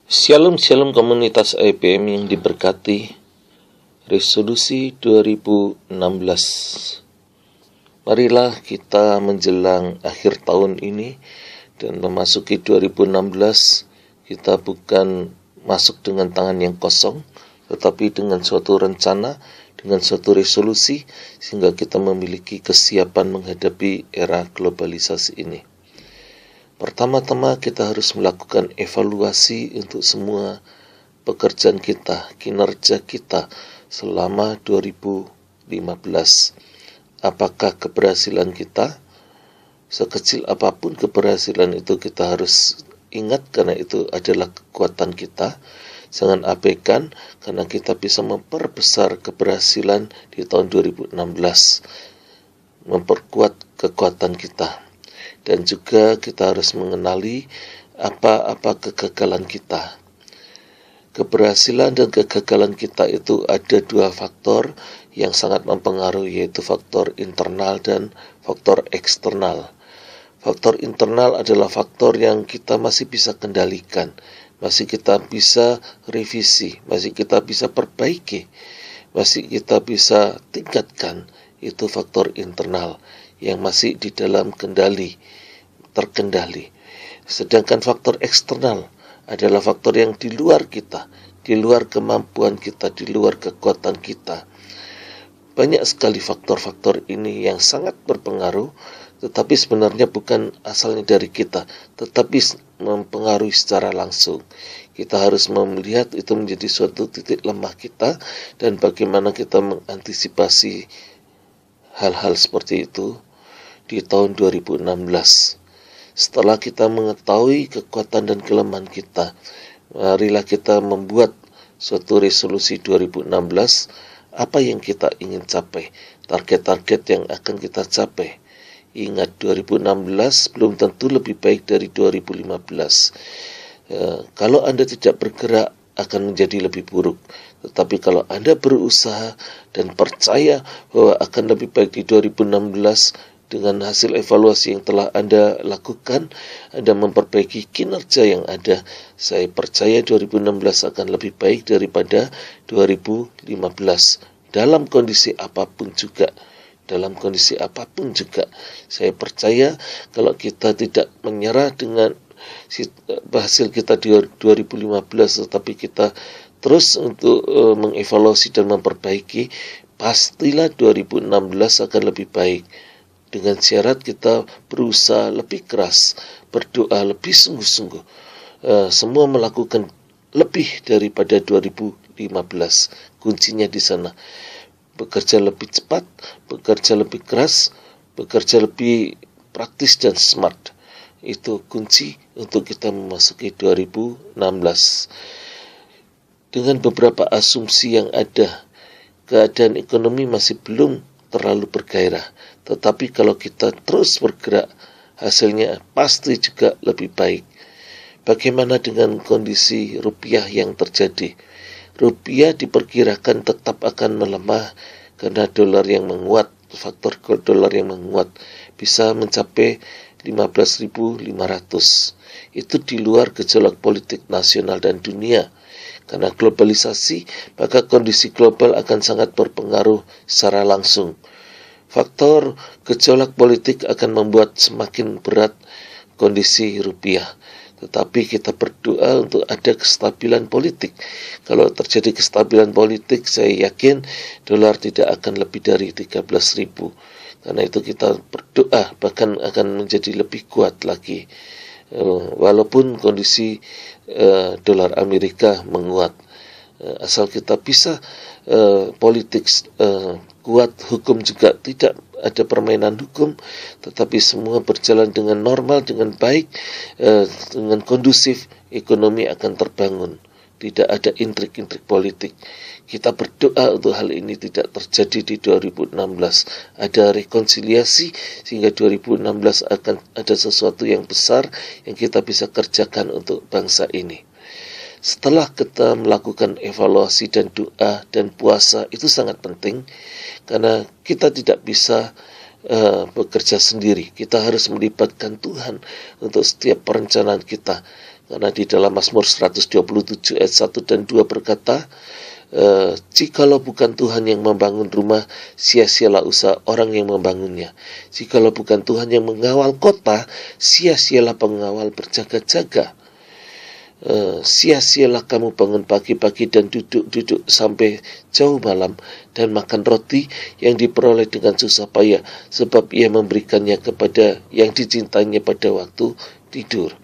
Shalom Shalom komunitas IPM yang diberkati. Resolusi 2016. Marilah kita menjelang akhir tahun ini dan memasuki 2016, kita bukan masuk dengan tangan yang kosong, tetapi dengan suatu rencana, dengan suatu resolusi, sehingga kita memiliki kesiapan menghadapi era globalisasi ini. Pertama-tama kita harus melakukan evaluasi untuk semua pekerjaan kita, kinerja kita selama 2015. Apakah keberhasilan kita? Sekecil apapun keberhasilan itu kita harus ingat, karena itu adalah kekuatan kita. Jangan abaikan, karena kita bisa memperbesar keberhasilan di tahun 2016, memperkuat kekuatan kita. Dan juga kita harus mengenali apa-apa kegagalan kita. Keberhasilan dan kegagalan kita itu ada dua faktor yang sangat mempengaruhi, yaitu faktor internal dan faktor eksternal. Faktor internal adalah faktor yang kita masih bisa kendalikan, masih kita bisa revisi, masih kita bisa perbaiki, masih kita bisa tingkatkan. Itu faktor internal yang masih di dalam terkendali. Sedangkan faktor eksternal adalah faktor yang di luar kita, di luar kemampuan kita, di luar kekuatan kita. Banyak sekali faktor-faktor ini yang sangat berpengaruh, tetapi sebenarnya bukan asalnya dari kita, tetapi mempengaruhi secara langsung. Kita harus melihat itu menjadi suatu titik lemah kita, dan bagaimana kita mengantisipasi hal-hal seperti itu di tahun 2016. Setelah kita mengetahui kekuatan dan kelemahan kita, marilah kita membuat suatu resolusi 2016, apa yang kita ingin capai, target-target yang akan kita capai. Ingat, 2016 belum tentu lebih baik dari 2015. Kalau Anda tidak bergerak, akan menjadi lebih buruk. Tetapi kalau Anda berusaha dan percaya bahwa akan lebih baik di 2016, dengan hasil evaluasi yang telah Anda lakukan, Anda memperbaiki kinerja yang ada, saya percaya 2016 akan lebih baik daripada 2015. Dalam kondisi apapun juga, saya percaya kalau kita tidak menyerah dengan hasil kita di 2015, tetapi kita terus untuk mengevaluasi dan memperbaiki, pastilah 2016 akan lebih baik. Dengan syarat kita berusaha lebih keras, berdoa lebih sungguh-sungguh, semua melakukan lebih daripada 2015. Kuncinya di sana. Bekerja lebih cepat, bekerja lebih keras, bekerja lebih praktis dan smart. Itu kunci untuk kita memasuki 2016. Dengan beberapa asumsi yang ada, keadaan ekonomi masih belum terlalu bergairah. Tetapi kalau kita terus bergerak, hasilnya pasti juga lebih baik. Bagaimana dengan kondisi rupiah yang terjadi? Rupiah diperkirakan tetap akan melemah karena dolar yang menguat, faktor dolar yang menguat bisa mencapai 15.500. Itu di luar gejolak politik nasional dan dunia. Karena globalisasi, maka kondisi global akan sangat berpengaruh secara langsung. Faktor gejolak politik akan membuat semakin berat kondisi rupiah. Tetapi kita berdoa untuk ada kestabilan politik. Kalau terjadi kestabilan politik, saya yakin dolar tidak akan lebih dari 13.000. Karena itu kita berdoa bahkan akan menjadi lebih kuat lagi. Walaupun kondisi dolar Amerika menguat. Asal kita bisa politik kuat, hukum juga tidak ada permainan hukum, tetapi semua berjalan dengan normal, dengan baik, dengan kondusif, ekonomi akan terbangun. Tidak ada intrik-intrik politik. Kita berdoa untuk hal ini tidak terjadi di 2016. Ada rekonsiliasi sehingga 2016 akan ada sesuatu yang besar yang kita bisa kerjakan untuk bangsa ini. Setelah kita melakukan evaluasi dan doa dan puasa, itu sangat penting karena kita tidak bisa bekerja sendiri. Kita harus melibatkan Tuhan untuk setiap perencanaan kita. Karena di dalam Mazmur 127 ayat 1 dan 2 berkata, jikalau bukan Tuhan yang membangun rumah, sia-sialah usaha orang yang membangunnya. Jikalau bukan Tuhan yang mengawal kota, sia-sialah pengawal berjaga-jaga. Sia-sialah kamu bangun pagi-pagi dan duduk-duduk sampai jauh malam dan makan roti yang diperoleh dengan susah payah, sebab ia memberikannya kepada yang dicintainya pada waktu tidur.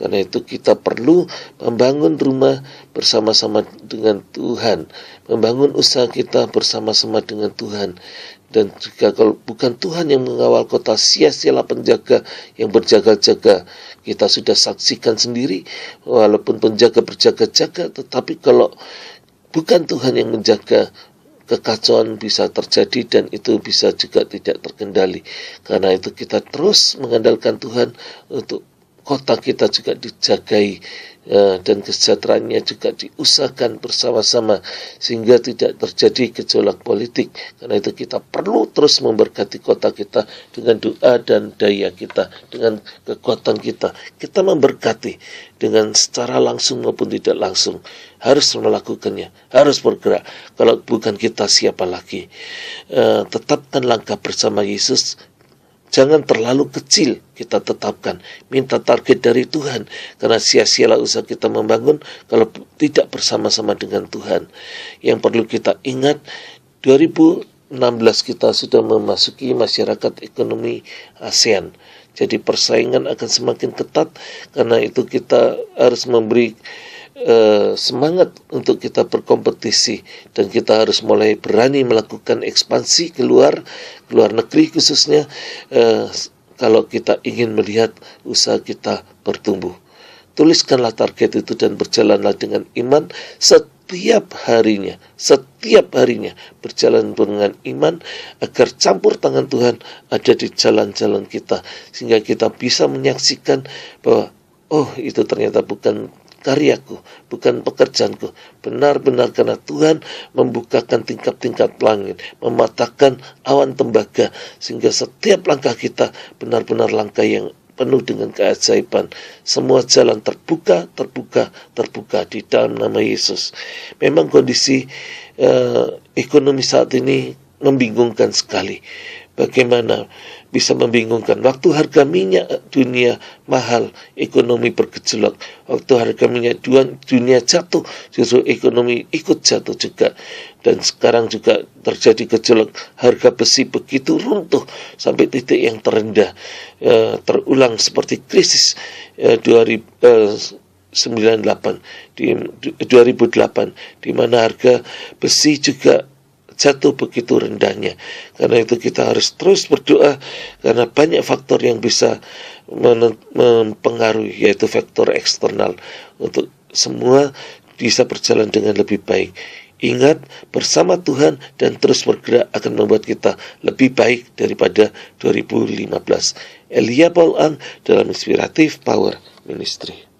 Karena itu kita perlu membangun rumah bersama-sama dengan Tuhan, membangun usaha kita bersama-sama dengan Tuhan. Dan jika kalau bukan Tuhan yang mengawal kota, sia-sialah penjaga yang berjaga-jaga. Kita sudah saksikan sendiri, walaupun penjaga berjaga-jaga, tetapi kalau bukan Tuhan yang menjaga, kekacauan bisa terjadi dan itu bisa juga tidak terkendali. Karena itu kita terus mengandalkan Tuhan untuk kota kita juga dijagai, dan kesejahteraannya juga diusahakan bersama-sama sehingga tidak terjadi gejolak politik. Karena itu kita perlu terus memberkati kota kita dengan doa dan daya kita, dengan kekuatan kita. Kita memberkati dengan secara langsung maupun tidak langsung. Harus melakukannya, harus bergerak. Kalau bukan kita, siapa lagi? Tetapkan langkah bersama Yesus. Jangan terlalu kecil kita tetapkan. Minta target dari Tuhan. Karena sia-sialah usaha kita membangun kalau tidak bersama-sama dengan Tuhan. Yang perlu kita ingat, 2016 kita sudah memasuki masyarakat ekonomi ASEAN. Jadi persaingan akan semakin ketat. Karena itu kita harus memberi semangat untuk kita berkompetisi, dan kita harus mulai berani melakukan ekspansi keluar negeri khususnya kalau kita ingin melihat usaha kita bertumbuh. Tuliskanlah target itu dan berjalanlah dengan iman setiap harinya berjalan dengan iman agar campur tangan Tuhan ada di jalan-jalan kita, sehingga kita bisa menyaksikan bahwa itu ternyata bukan karyaku, bukan pekerjaanku, benar-benar karena Tuhan membukakan tingkap-tingkap langit, mematahkan awan tembaga, sehingga setiap langkah kita benar-benar langkah yang penuh dengan keajaiban. Semua jalan terbuka di dalam nama Yesus. Memang kondisi ekonomi saat ini membingungkan sekali. Bagaimana bisa membingungkan? Waktu harga minyak dunia mahal, ekonomi bergejolak. Waktu harga minyak dunia jatuh, justru ekonomi ikut jatuh juga. Dan sekarang juga terjadi gejolak, harga besi begitu runtuh sampai titik yang terendah. Terulang seperti krisis 2008 di mana harga besi juga jatuh begitu rendahnya. Karena itu kita harus terus berdoa, karena banyak faktor yang bisa mempengaruhi, yaitu faktor eksternal, untuk semua bisa berjalan dengan lebih baik. Ingat, bersama Tuhan dan terus bergerak akan membuat kita lebih baik daripada 2015. Elia Paul Ang dalam Inspiratif Power Ministry.